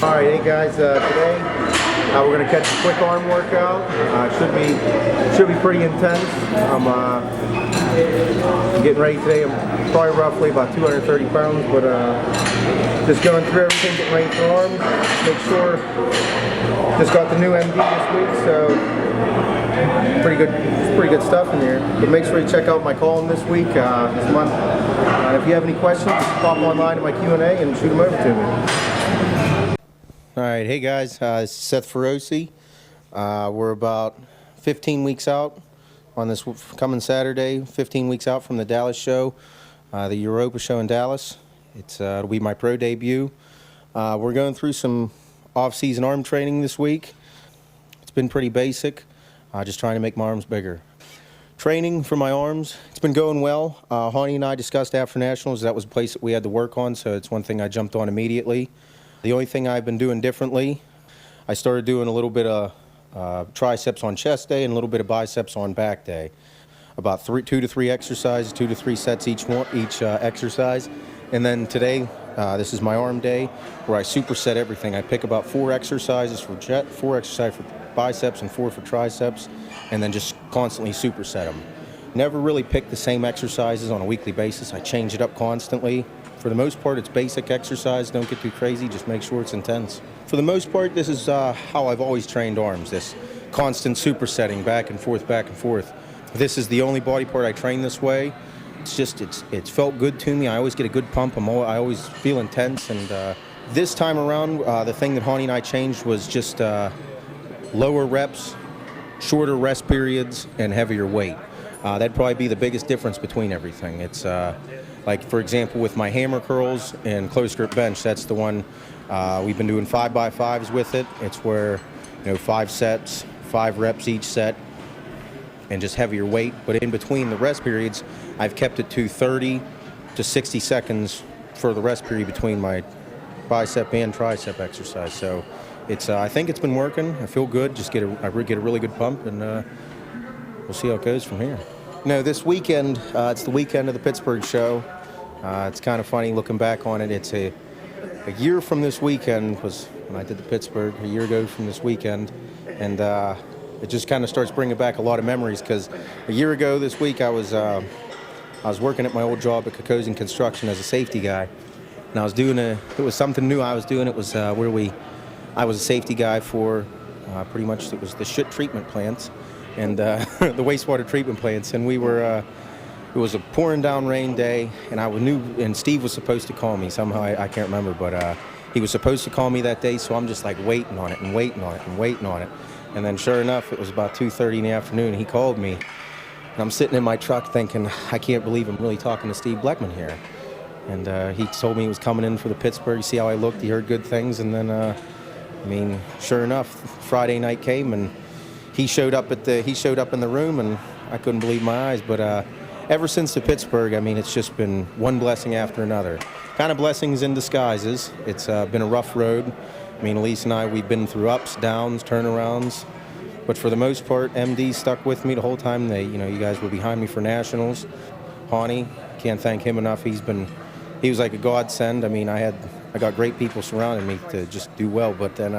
All right, hey guys, today we're going to catch a quick arm workout. Should be pretty intense. I'm getting ready today. I'm probably roughly about 230 pounds, but just going through everything, getting ready for arms. Make sure, just got the new MD this week, so pretty good stuff in here. But make sure you check out my column this week, this month. If you have any questions, just pop online to my Q&A and shoot them over to me. All right, hey guys, this is Seth Feroce. We're about 15 weeks out on this coming Saturday, 15 weeks out from the Dallas show, the Europa show in Dallas. It'll be my pro debut. We're going through some off-season arm training this week. It's been pretty basic, just trying to make my arms bigger. Training for my arms, it's been going well. Hani and I discussed after Nationals, that was a place that we had to work on, so it's one thing I jumped on immediately. The only thing I've been doing differently, I started doing a little bit of triceps on chest day and a little bit of biceps on back day. About 2 to 3 exercises, 2 to 3 sets each exercise. And then today, this is my arm day where I superset everything. I pick about 4 exercises for biceps and 4 for triceps, and then just constantly superset them. Never really pick the same exercises on a weekly basis. I change it up constantly. For the most part, it's basic exercise. Don't get too crazy. Just make sure it's intense. For the most part, this is how I've always trained arms, this constant supersetting back and forth, back and forth. This is the only body part I train this way. It's felt good to me. I always get a good pump. I always feel intense. And this time around, the thing that Hani and I changed was just lower reps, shorter rest periods, and heavier weight. That'd probably be the biggest difference between everything. It's like, for example, with my hammer curls and close grip bench, that's the one we've been doing 5x5s with it. It's where, 5 sets, 5 reps each set, and just heavier weight. But in between the rest periods, I've kept it to 30 to 60 seconds for the rest period between my bicep and tricep exercise. So I think it's been working. I feel good. I get a really good pump, and we'll see how it goes from here. This weekend, it's the weekend of the Pittsburgh show. It's kind of funny looking back on it. It's a year from this weekend was when I did the Pittsburgh, a year ago from this weekend. And it just kind of starts bringing back a lot of memories, because a year ago this week I was working at my old job at Kokosin Construction as a safety guy. And I was doing it was something new I was doing. It was I was a safety guy for pretty much, it was the shit treatment plants and the wastewater treatment plants. And it was a pouring down rain day, and and Steve was supposed to call me somehow. I can't remember, but he was supposed to call me that day, so I'm just like waiting on it and waiting on it and waiting on it. And then sure enough, it was about 2:30 in the afternoon, and he called me. And I'm sitting in my truck thinking, I can't believe I'm really talking to Steve Bleckman here. And he told me he was coming in for the Pittsburgh. You see how I looked? He heard good things. And then, sure enough, Friday night came, and he showed up in the room, and I couldn't believe my eyes. But ever since the Pittsburgh, it's just been one blessing after another. Kind of blessings in disguises. It's been a rough road. Elise and I, we've been through ups, downs, turnarounds. But for the most part, MD stuck with me the whole time. You guys were behind me for Nationals. Hani, can't thank him enough. He was like a godsend. I got great people surrounding me to just do well. But then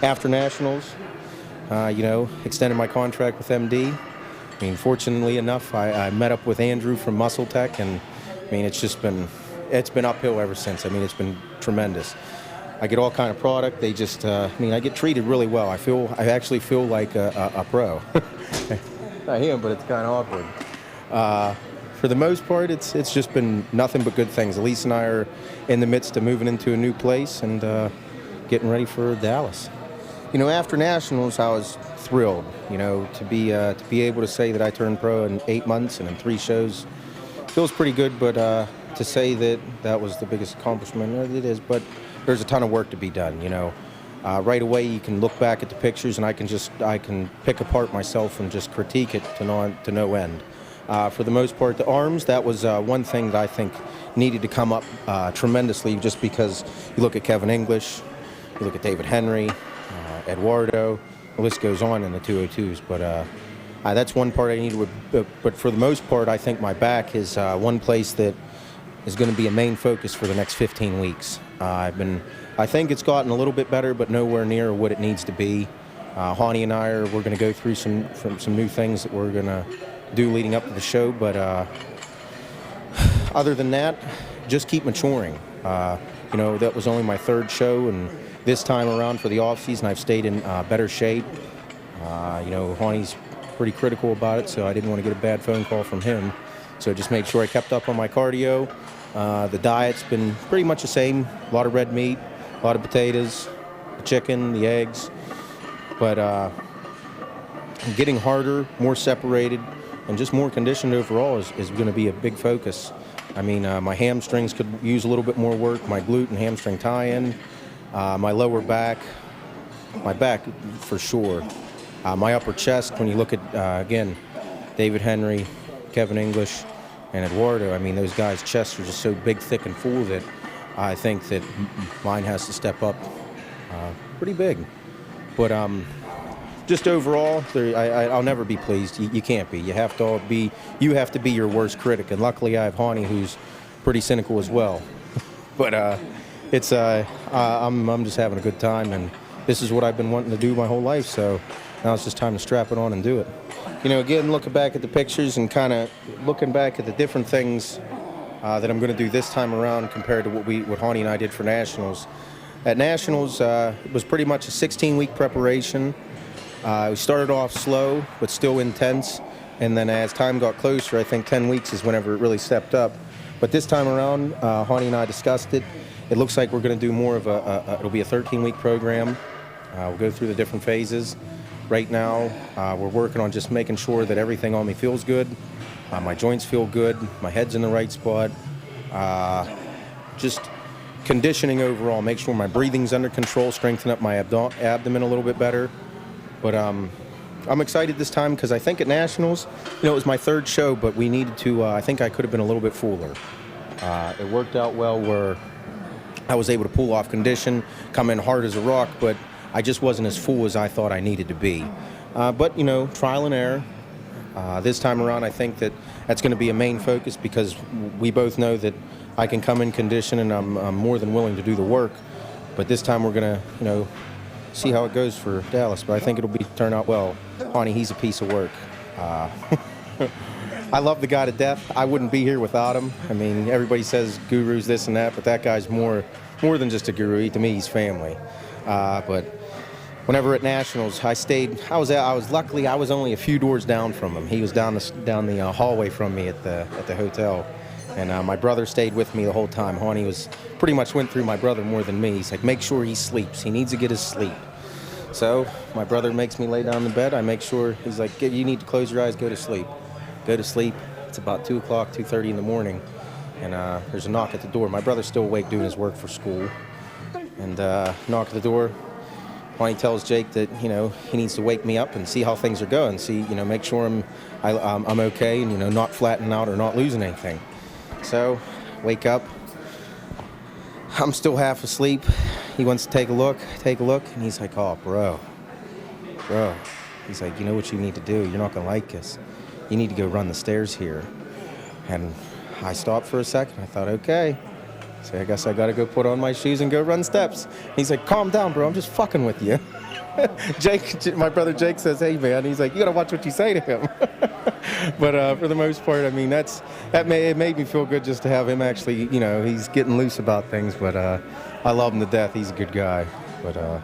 after Nationals, extended my contract with MD. Fortunately enough, I met up with Andrew from Muscle Tech, and it's been uphill ever since. It's been tremendous. I get all kind of product. They just, I get treated really well. I actually feel like a pro. I am, but it's kind of awkward. For the most part, it's just been nothing but good things. Elise and I are in the midst of moving into a new place and getting ready for Dallas. After Nationals, I was thrilled. To be able to say that I turned pro in 8 months and in 3 shows feels pretty good. But to say that was the biggest accomplishment, it is. But there's a ton of work to be done. Right away, you can look back at the pictures, and I can pick apart myself and just critique it to no end. For the most part, the arms, that was one thing that I think needed to come up tremendously, just because you look at Kevin English, you look at David Henry, Eduardo, the list goes on in the 202s. But that's one part I need. But for the most part, I think my back is one place that is going to be a main focus for the next 15 weeks. I think it's gotten a little bit better, but nowhere near what it needs to be. Hani and we're going to go through some new things that we're going to do leading up to the show, but other than that, just keep maturing. That was only my third show, and this time around for the off season, I've stayed in better shape. Hani's pretty critical about it, so I didn't want to get a bad phone call from him. So just made sure I kept up on my cardio. The diet's been pretty much the same. A lot of red meat, a lot of potatoes, the chicken, the eggs. But getting harder, more separated, and just more conditioned overall is going to be a big focus. I mean, my hamstrings could use a little bit more work, my glute and hamstring tie-in, my lower back, my back for sure. My upper chest, when you look at, again, David Henry, Kevin English, and Eduardo, I mean, those guys' chests are just so big, thick, and full that I think that mine has to step up pretty big. But just overall, I'll never be pleased. You can't be. You have to be your worst critic. And luckily, I have Hani, who's pretty cynical as well. But I'm just having a good time, and this is what I've been wanting to do my whole life. So now it's just time to strap it on and do it. Again, looking back at the pictures and kind of looking back at the different things that I'm going to do this time around compared to what Hani and I did for Nationals. At Nationals, it was pretty much a 16-week preparation. We started off slow, but still intense. And then as time got closer, I think 10 weeks is whenever it really stepped up. But this time around, Hani and I discussed it. It looks like we're going to do more of it'll be a 13-week program. We'll go through the different phases. Right now, we're working on just making sure that everything on me feels good. My joints feel good. My head's in the right spot. Just conditioning overall, make sure my breathing's under control, strengthen up my abdomen a little bit better. But I'm excited this time because I think at Nationals, it was my third show, but we needed to, I think I could have been a little bit fuller. It worked out well where I was able to pull off condition, come in hard as a rock, but I just wasn't as full as I thought I needed to be. But, trial and error. This time around, I think that's going to be a main focus because we both know that I can come in condition and I'm more than willing to do the work. But this time we're going to, see how it goes for Dallas. But I think it'll turn out well. Hani, he's a piece of work. I love the guy to death. I wouldn't be here without him. I mean, everybody says gurus this and that, but that guy's more than just a guru. To me, he's family. But whenever at Nationals, I was luckily I was only a few doors down from him. He was down the hallway from me at the hotel, and my brother stayed with me the whole time. Hani pretty much went through my brother more than me. He's like, make sure he sleeps. He needs to get his sleep. So my brother makes me lay down in the bed. I make sure, he's like, you need to close your eyes, go to sleep. Go to sleep. It's about 2 o'clock, 2:30 in the morning, and there's a knock at the door. My brother's still awake doing his work for school, and knock at the door. Hani tells Jake that he needs to wake me up and see how things are going, see make sure I'm okay and not flattening out or not losing anything. So wake up. I'm still half asleep. He wants to take a look, and he's like, oh, bro. He's like, you know what you need to do? You're not going to like this. You need to go run the stairs here. And I stopped for a second. I thought, okay. So I guess I got to go put on my shoes and go run steps. He's like, calm down, bro. I'm just fucking with you. Jake, my brother Jake says, hey, man. He's like, you got to watch what you say to him. But for the most part, I mean, it made me feel good just to have him actually, he's getting loose about things. But I love him to death. He's a good guy. But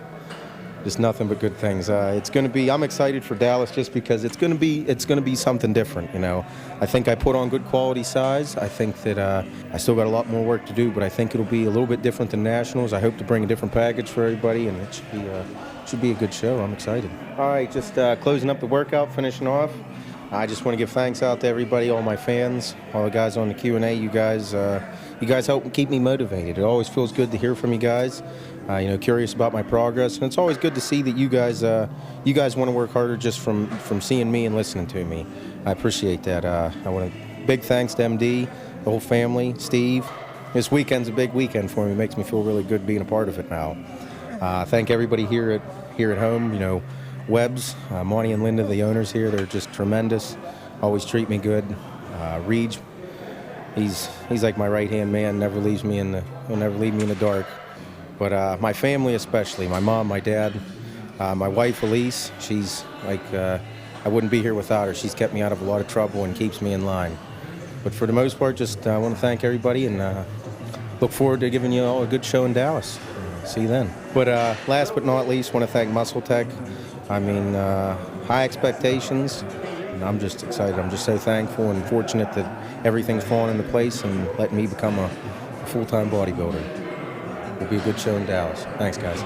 just nothing but good things. It's going to be. I'm excited for Dallas just because it's going to be something different. I think I put on good quality size. I think that I still got a lot more work to do, but I think it'll be a little bit different than Nationals. I hope to bring a different package for everybody, and it should be a good show. I'm excited. All right, just closing up the workout, finishing off. I just want to give thanks out to everybody, all my fans, all the guys on the Q&A. You guys help keep me motivated. It always feels good to hear from you guys. Curious about my progress, and it's always good to see that you guys want to work harder just from seeing me and listening to me. I appreciate that. I want to big thanks to MD, the whole family, Steve. This weekend's a big weekend for me. It makes me feel really good being a part of it now. Thank everybody here at home. Webbs, Monty and Linda, the owners here, they're just tremendous. Always treat me good. Reed, he's like my right-hand man. Never leaves me he'll never leave me in the dark. But my family especially, my mom, my dad, my wife Elise, she's like, I wouldn't be here without her. She's kept me out of a lot of trouble and keeps me in line. But for the most part, just want to thank everybody and look forward to giving you all a good show in Dallas. See you then. But last but not least, want to thank Muscle Tech. I mean, high expectations, and I'm just excited. I'm just so thankful and fortunate that everything's fallen into place and letting me become a full-time bodybuilder. It'll be a good show in Dallas. Thanks, guys.